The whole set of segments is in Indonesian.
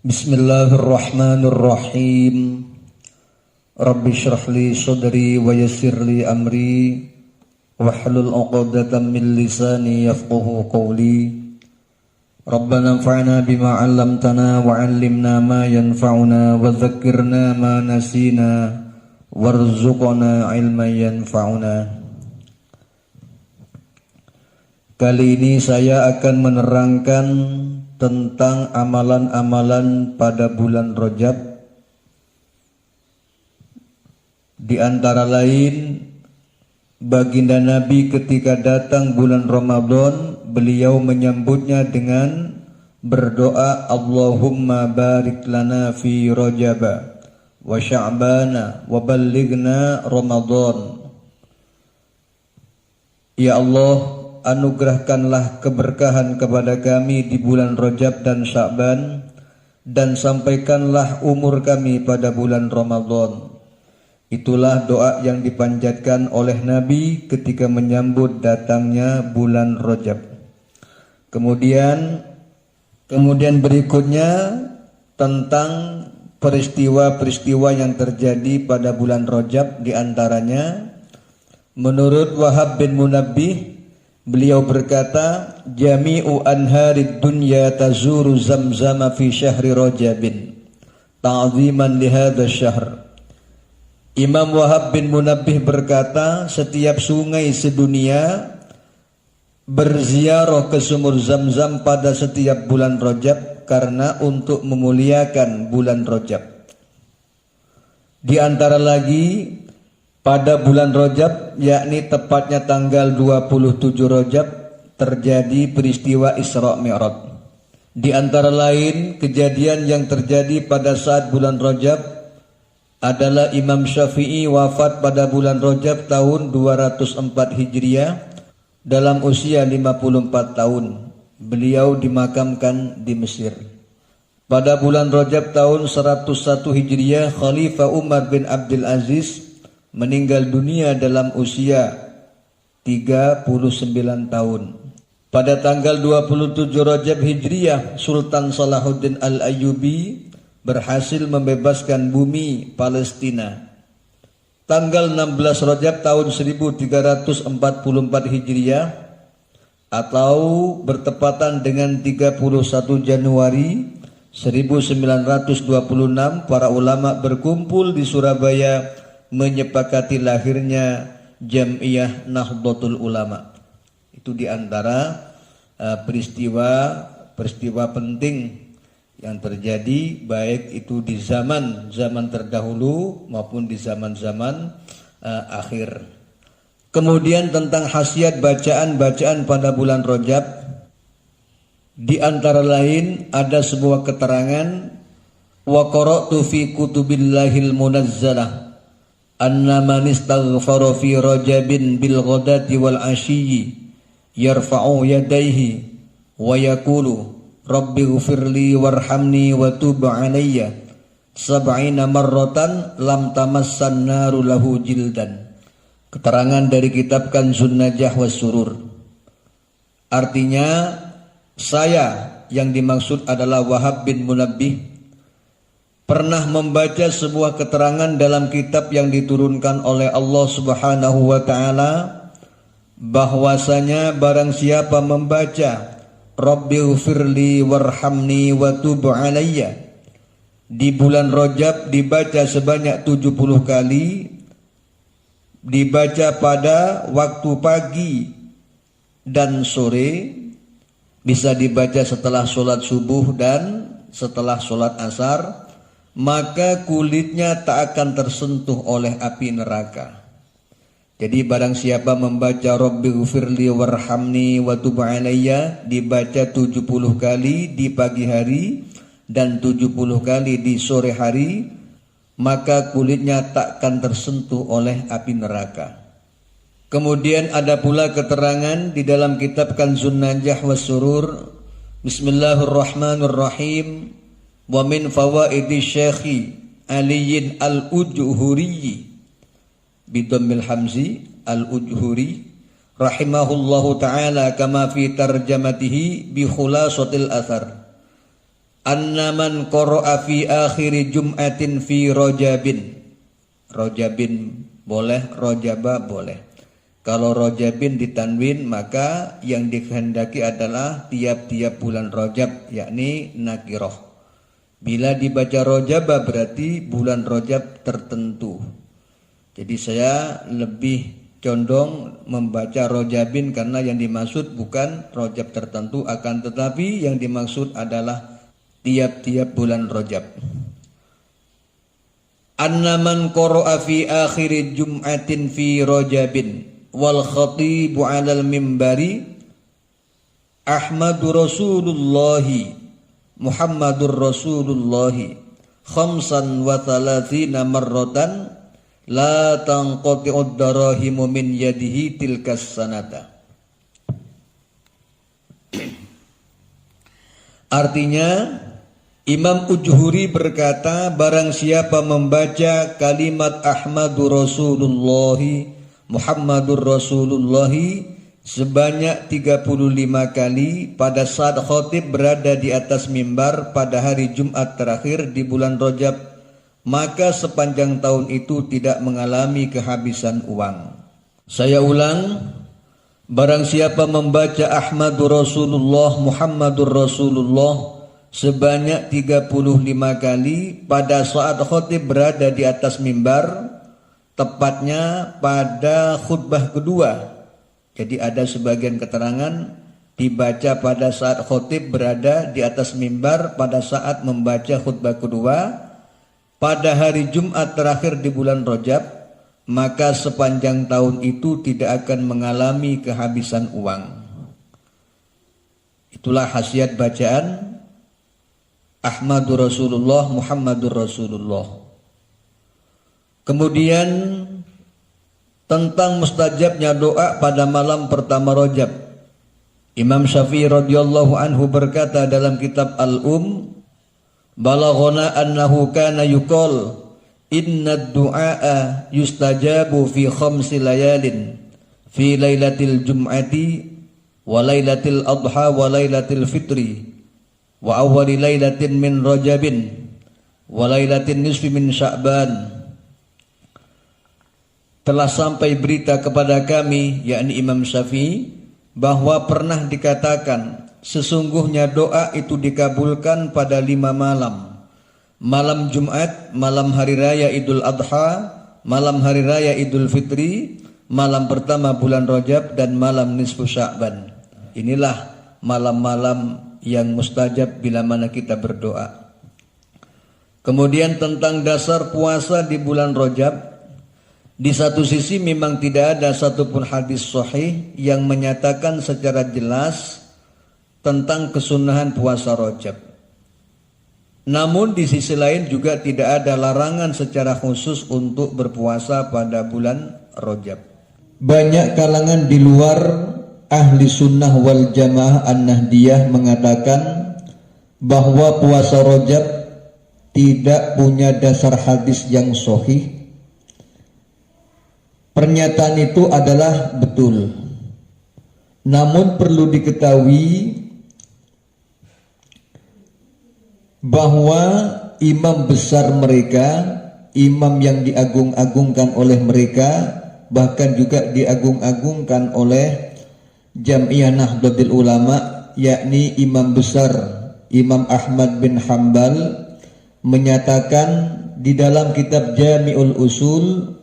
Bismillahirrahmanirrahim. Rabbi shrah li sadri wa yassir li amri wahlul 'uqdatam min lisani yafqahu qawli. Rabbana anfa'na bima 'allamtana wa 'allimna ma yanfa'una wa dzakkirna ma nasina warzuqna 'ilman yanfa'una. Kali ini saya akan menerangkan tentang amalan-amalan pada bulan Rajab. Di antara lain, baginda Nabi ketika datang bulan Ramadan, beliau menyambutnya dengan berdoa, Allahumma barik lana fi Rajaba wa Sya'bana wa ballighna Ramadan. Ya Allah, anugerahkanlah keberkahan kepada kami di bulan Rajab dan Sya'ban, dan sampaikanlah umur kami pada bulan Ramadan. Itulah doa yang dipanjatkan oleh Nabi ketika menyambut datangnya bulan Rajab. Kemudian berikutnya tentang peristiwa-peristiwa yang terjadi pada bulan Rajab. Di antaranya, menurut Wahab bin Munabbih, beliau berkata, jami'u anharid dunya tazuru zamzama fi syahri Rajabin ta'ziman li hadzal syahr. Imam Wahab bin Munabbih berkata, setiap sungai sedunia berziarah ke sumur Zamzam pada setiap bulan Rajab karena untuk memuliakan bulan Rajab. Di antara lagi, pada bulan Rajab, yakni tepatnya tanggal 27 Rajab, terjadi peristiwa Isra Mi'raj. Di antara lain, kejadian yang terjadi pada saat bulan Rajab adalah Imam Syafi'i wafat pada bulan Rajab tahun 204 Hijriah dalam usia 54 tahun. Beliau dimakamkan di Mesir. Pada bulan Rajab tahun 101 Hijriah, Khalifah Umar bin Abdul Aziz meninggal dunia dalam usia 39 tahun. Pada tanggal 27 Rajab Hijriah, Sultan Salahuddin Al-Ayyubi berhasil membebaskan bumi Palestina. Tanggal 16 Rajab tahun 1344 Hijriah atau bertepatan dengan 31 Januari 1926, para ulama berkumpul di Surabaya menyepakati lahirnya Jam'iyah Nahdlatul Ulama. Itu diantara peristiwa penting yang terjadi, baik itu di zaman terdahulu maupun di zaman akhir. Kemudian tentang khasiat bacaan pada bulan Rajab, di antara lain ada sebuah keterangan, wa qara'tu fi kutubillahil munazzalah anna man istaghfara fi Rajabin bil ghadati wal ashiyyi yarfa'u yadayhi wa yaqulu rabbighfirli warhamni wa tub alayya sab'ina marratan lam tamassan naru lahu jildan. Keterangan dari kitab Kanzun Najah was Surur. Artinya, saya yang dimaksud adalah Wahab bin Munabbih pernah membaca sebuah keterangan dalam kitab yang diturunkan oleh Allah Subhanahu wa ta'ala, bahwasanya barang siapa membaca Rabbighfirli warhamni wa tub alayya di bulan Rajab, dibaca sebanyak 70 kali, dibaca pada waktu pagi dan sore, bisa dibaca setelah sholat subuh dan setelah sholat asar, maka kulitnya tak akan tersentuh oleh api neraka. Jadi barang siapa membaca Rabbighfirli warhamni wa tub alayya dibaca 70 kali di pagi hari dan 70 kali di sore hari, maka kulitnya tak akan tersentuh oleh api neraka. Kemudian ada pula keterangan di dalam kitab Kanzun Najah was Surur, Bismillahirrahmanirrahim. Wa min fawaidi Syekhi Aliyin Al-Ujhuri bidammil hamzi Al-Ujhuri rahimahullahu ta'ala kama fi tarjamatihi bi khulasatil athar. annaman qara'a fi akhiri jum'atin fi rajabin. Rajabin boleh, rajaba boleh. Kalau rajabin ditanwin maka yang dikehendaki adalah tiap-tiap bulan Rajab, yakni nakirah. Bila dibaca rajaba berarti bulan Rajab tertentu. Jadi saya lebih condong membaca rajabin karena yang dimaksud bukan Rajab tertentu, akan tetapi yang dimaksud adalah tiap-tiap bulan Rajab. Annaman qara'a fi akhiri jum'atin fi rajabin wal khatibu 'alal mimbari Ahmadu Rasulullahi Muhammadur Rasulullahi khamsan wa thalathina marratan la tanqati'ud darahimu min yadihi tilkas sanata. Artinya Imam Ujhuri berkata, barang siapa membaca kalimat Ahmadur Rasulullahi Muhammadur Rasulullahi sebanyak 35 kali pada saat khatib berada di atas mimbar pada hari Jumat terakhir di bulan Rajab, maka sepanjang tahun itu tidak mengalami kehabisan uang. Saya ulang, barang siapa membaca Ahmadur Rasulullah Muhammadur Rasulullah sebanyak 35 kali pada saat khatib berada di atas mimbar, tepatnya pada khutbah kedua. Jadi ada sebagian keterangan dibaca pada saat khatib berada di atas mimbar pada saat membaca khutbah kedua pada hari Jumat terakhir di bulan Rajab, maka sepanjang tahun itu tidak akan mengalami kehabisan uang. Itulah khasiat bacaan Ahmadur Rasulullah Muhammadur Rasulullah. Kemudian tentang mustajabnya doa pada malam pertama Rajab, Imam Syafi'i radhiyallahu anhu berkata dalam kitab balaghana annahu kana yuqal inna du'a yustajabu fi khamsi layalin fi lailatil jum'ati wa lailatil adha wa lailatil fitri wa awwali lailatin min rajabin wa lailatin nisfi min sya'ban. Telah sampai berita kepada kami, yakni Imam Syafi'i, bahwa pernah dikatakan sesungguhnya doa itu dikabulkan pada 5 malam. Malam Jumat, malam hari raya Idul Adha, malam hari raya Idul Fitri, malam pertama bulan Rajab, dan malam nisfu Sya'ban. Inilah malam-malam yang mustajab bila mana kita berdoa. Kemudian tentang dasar puasa di bulan Rajab, di satu sisi memang tidak ada satupun hadis sahih yang menyatakan secara jelas tentang kesunahan puasa Rajab. Namun di sisi lain juga tidak ada larangan secara khusus untuk berpuasa pada bulan Rajab. Banyak kalangan di luar ahli sunnah wal jamaah an-nahdiyah mengatakan bahwa puasa Rajab tidak punya dasar hadis yang sahih. Pernyataan itu adalah betul. Namun perlu diketahui bahwa imam besar mereka, imam yang diagung-agungkan oleh mereka, bahkan juga diagung-agungkan oleh Jam'iyah Nahdlatul Ulama, yakni imam besar Imam Ahmad bin Hanbal, menyatakan di dalam kitab Jami'ul Usul,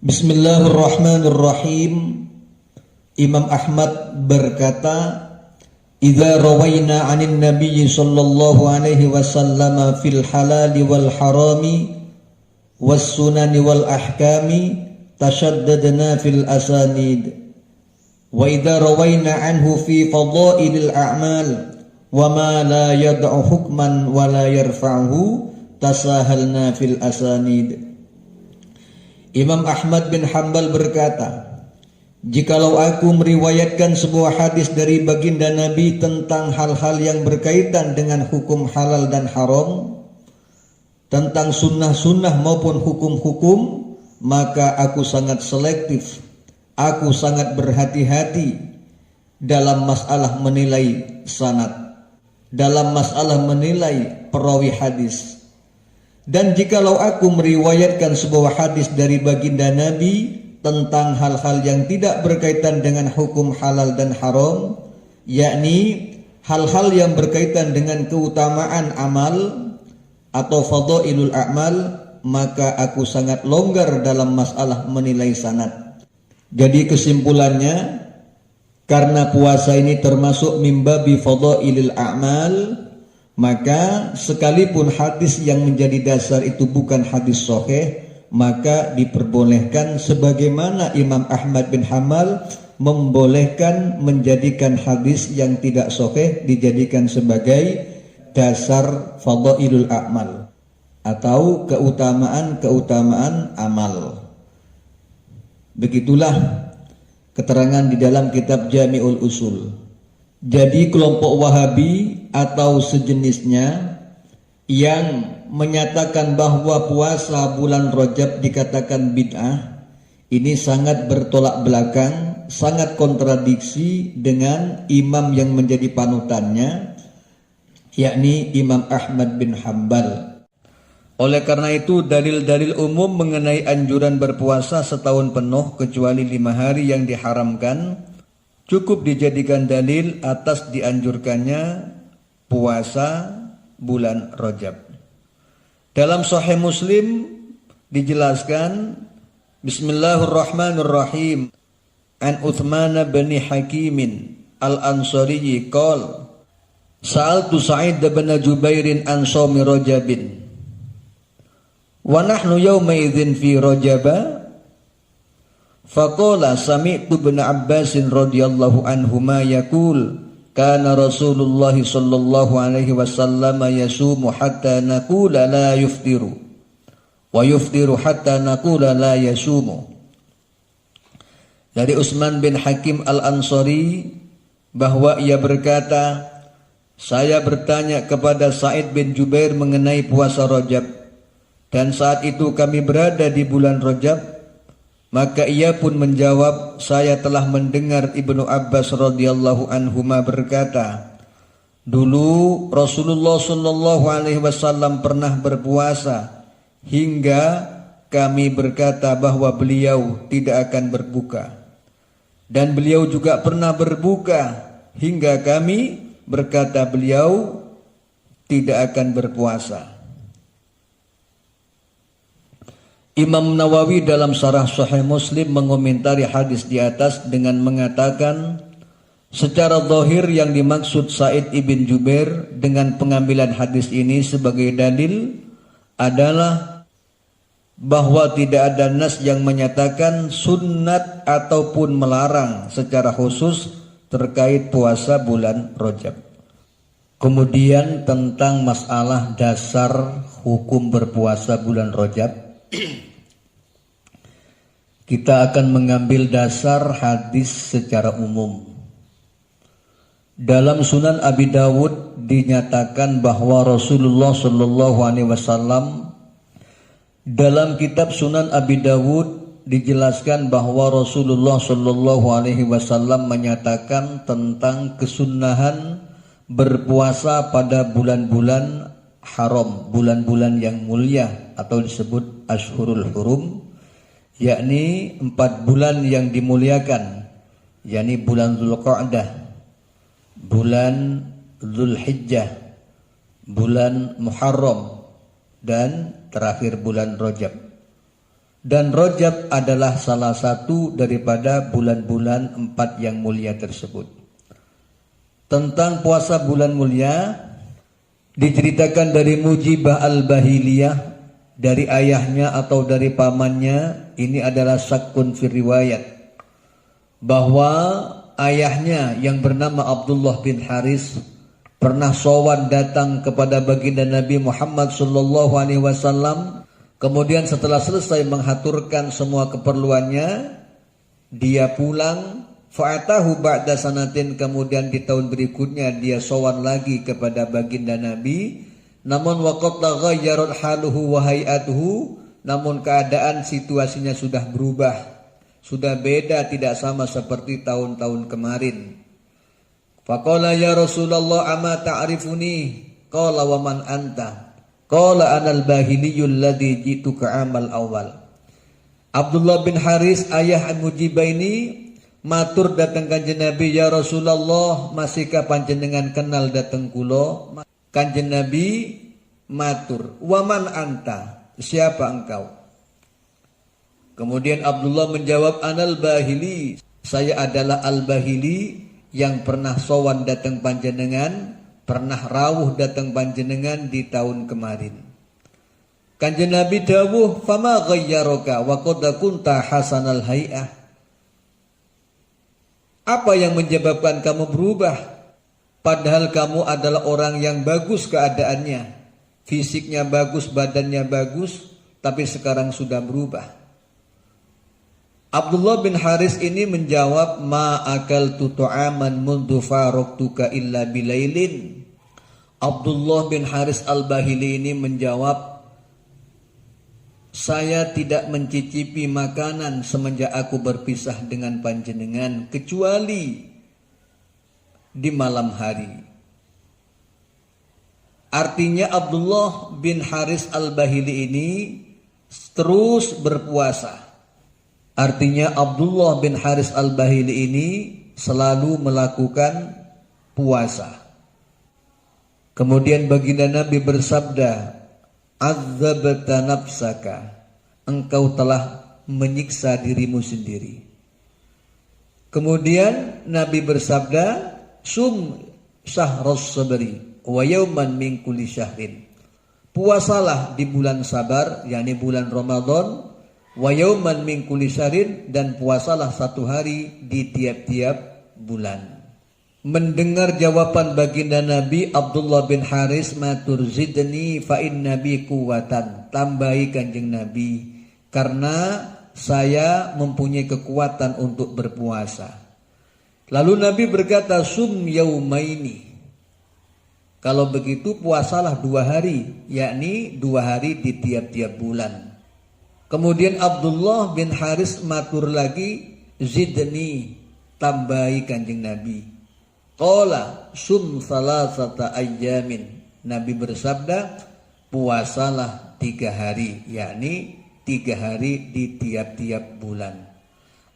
Bismillahirrahmanirrahim, Imam Ahmad berkata, "Idza rawayna 'anil Nabiy sallallahu alaihi wasallam fil halali wal harami was sunani wal ahkami tashaddadna fil asanid wa idza rawayna anhu fi fadailil a'mal wa ma la yad'u hukman wa la yarfa'uhu tasahalna fil asanid." Imam Ahmad bin Hanbal berkata, jikalau aku meriwayatkan sebuah hadis dari baginda Nabi tentang hal-hal yang berkaitan dengan hukum halal dan haram, tentang sunnah-sunnah maupun hukum-hukum, maka aku sangat selektif, aku sangat berhati-hati dalam masalah menilai sanad. dalam masalah menilai perawi hadis. Dan jikalau aku meriwayatkan sebuah hadis dari baginda Nabi tentang hal-hal yang tidak berkaitan dengan hukum halal dan haram, yakni hal-hal yang berkaitan dengan keutamaan amal atau fadailul a'mal, maka aku sangat longgar dalam masalah menilai sanad. Jadi kesimpulannya, karena puasa ini termasuk mimbabi fadailil a'mal, maka sekalipun hadis yang menjadi dasar itu bukan hadis sahih, maka diperbolehkan sebagaimana Imam Ahmad bin Hanbal membolehkan menjadikan hadis yang tidak sahih dijadikan sebagai dasar fadailul a'mal atau keutamaan-keutamaan amal. Begitulah keterangan di dalam kitab Jami'ul Usul. Jadi kelompok Wahabi atau sejenisnya yang menyatakan bahwa puasa bulan Rajab dikatakan bid'ah, ini sangat bertolak belakang, sangat kontradiksi dengan imam yang menjadi panutannya, yakni Imam Ahmad bin Hanbal. Oleh karena itu, dalil-dalil umum mengenai anjuran berpuasa setahun penuh kecuali 5 hari yang diharamkan cukup dijadikan dalil atas dianjurkannya puasa bulan Rajab. Dalam Sahih Muslim dijelaskan, Bismillahirrahmanirrahim, an Uthman bin Hakim al-Ansari qala sa'altu Sa'id bin Jubairin an shaumi Rajabin wa nahnu yawma idzin fi Rajaba faqala sami'tu bin Abbas radhiyallahu anhuma yaqul kana Rasulullah sallallahu alaihi wasallam yasumu hatta naqula la yuftiru wa yuftiru hatta naqula la yasumu. Dari Utsman bin Hakim al-Ansari bahwa ia berkata, saya bertanya kepada Sa'id bin Jubair mengenai puasa Rajab, dan saat itu kami berada di bulan Rajab, maka ia pun menjawab, saya telah mendengar Ibnu Abbas radhiyallahu anhuma berkata, dulu Rasulullah sallallahu alaihi wasallam pernah berpuasa hingga kami berkata bahwa beliau tidak akan berbuka, dan beliau juga pernah berbuka hingga kami berkata beliau tidak akan berpuasa. Imam Nawawi dalam Syarah Sahih Muslim mengomentari hadis di atas dengan mengatakan, secara zahir yang dimaksud Sa'id ibn Jubair dengan pengambilan hadis ini sebagai dalil adalah bahwa tidak ada nas yang menyatakan sunnat ataupun melarang secara khusus terkait puasa bulan Rajab. Kemudian tentang masalah dasar hukum berpuasa bulan Rajab, kita akan mengambil dasar hadis secara umum. Dalam Sunan Abi Dawud dinyatakan bahwa Rasulullah sallallahu alaihi wasallam, dalam kitab Sunan Abi Dawud dijelaskan bahwa Rasulullah sallallahu alaihi wasallam menyatakan tentang kesunnahan berpuasa pada bulan-bulan haram, bulan-bulan yang mulia atau disebut Ashhurul Hurum, yakni 4 bulan yang dimuliakan, yakni bulan Dzulqa'dah, bulan Dzulhijjah, bulan Muharram, dan terakhir bulan Rajab. Dan Rajab adalah salah satu daripada bulan-bulan 4 yang mulia tersebut. Tentang puasa bulan mulia diceritakan dari Mujibah al-Bahiliyah, dari ayahnya atau dari pamannya, ini adalah syakun fi riwayat, bahwa ayahnya yang bernama Abdullah bin Haris pernah sowan datang kepada baginda Nabi Muhammad sallallahu alaihi wasallam. Kemudian setelah selesai menghaturkan semua keperluannya, dia pulang. Fa'atahu ba'da sanatin, kemudian di tahun berikutnya dia sowan lagi kepada baginda Nabi. Namun waqad taghayyarat haluhu wa hay'atuhu, namun keadaan situasinya sudah berubah, sudah beda, tidak sama seperti tahun-tahun kemarin. Faqala ya Rasulullah ama ta'rifuni? Qala wa man anta? Qala anal bahiliyul ladzi jituka amal awal. Abdullah bin Haris ayah Mujibah ini matur datang Kanjeng Nabi, ya Rasulullah masihkah panjenengan kenal dateng kula? Kanjeng Nabi matur, wa man anta? Siapa engkau? Kemudian Abdullah menjawab, anal bahili, saya adalah al-bahili yang pernah sowan datang panjenengan, pernah rawuh datang panjenengan di tahun kemarin. Kanjeng Nabi dawuh, fama ghayyaraka wa qad kunta hasanal hay'ah. Apa yang menyebabkan kamu berubah? Padahal kamu adalah orang yang bagus keadaannya, fisiknya bagus, badannya bagus, tapi sekarang sudah berubah. Abdullah bin Haris ini menjawab, ma akaltu tu'aman mundu faraqtuka illa bilailin. Abdullah bin Haris al-Bahili ini menjawab, saya tidak mencicipi makanan semenjak aku berpisah dengan panjenengan kecuali di malam hari. Artinya Abdullah bin Haris al-Bahili ini terus berpuasa. Artinya Abdullah bin Haris al-Bahili ini selalu melakukan puasa. Kemudian baginda Nabi bersabda, azzabta nafsaka, engkau telah menyiksa dirimu sendiri. Kemudian Nabi bersabda, sum syahras sabri wa yawman min kulli syahrin. Puasalah di bulan sabar, yakni bulan Ramadan, wa yauman min kulli syahrin, dan puasalah satu hari di tiap-tiap bulan. Mendengar jawaban baginda Nabi, Abdullah bin Haris matur, zidni fa inna bi quwwatan, tambahi Kanjeng Nabi karena saya mempunyai kekuatan untuk berpuasa. Lalu Nabi berkata, sum yaumaini, kalau begitu puasalah 2 hari, yakni 2 hari di tiap-tiap bulan. Kemudian Abdullah bin Haris matur lagi, zidni, tambahi Kanjeng Nabi. Qala sum salasata ayyamin. Nabi bersabda, puasalah 3 hari, yakni 3 hari di tiap-tiap bulan.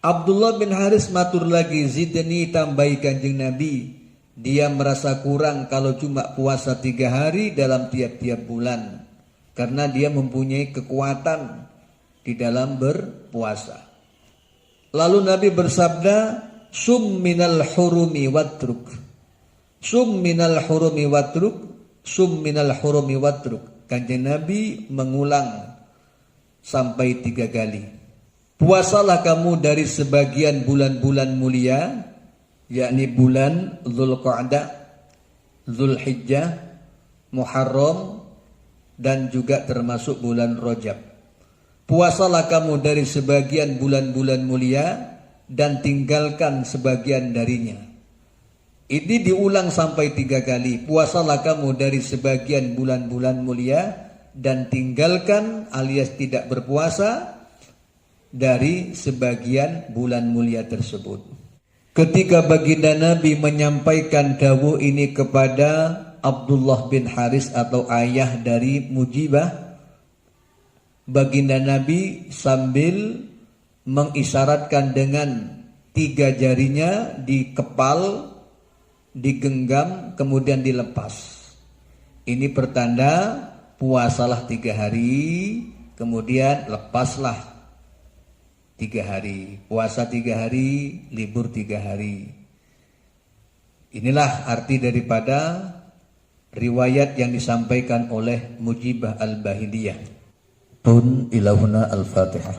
Abdullah bin Haris matur lagi, zidni, tambahi Kanjeng Nabi. Dia merasa kurang kalau cuma puasa 3 hari dalam tiap-tiap bulan, karena dia mempunyai kekuatan di dalam berpuasa. Lalu Nabi bersabda, sum minal hurumi watruk. Sum minal hurumi watruk. Sum minal hurumi watruk. Kanjeng Nabi mengulang sampai 3 kali. Puasalah kamu dari sebagian bulan-bulan mulia, yakni bulan Dzulqa'dah, Dzulhijjah, Muharram, dan juga termasuk bulan Rajab. Puasalah kamu dari sebagian bulan-bulan mulia dan tinggalkan sebagian darinya. Ini diulang sampai 3 kali. Puasalah kamu dari sebagian bulan-bulan mulia dan tinggalkan alias tidak berpuasa dari sebagian bulan mulia tersebut. Ketika baginda Nabi menyampaikan dawuh ini kepada Abdullah bin Haris atau ayah dari Mujibah, baginda Nabi sambil mengisyaratkan dengan 3 jarinya dikepal, digenggam, kemudian dilepas. Ini pertanda puasalah 3 hari, kemudian lepaslah 3 hari. Puasa 3 hari, libur 3 hari. Inilah arti daripada riwayat yang disampaikan oleh Mujibah al-Bahiliyah. Ilahuna al-Fatihah.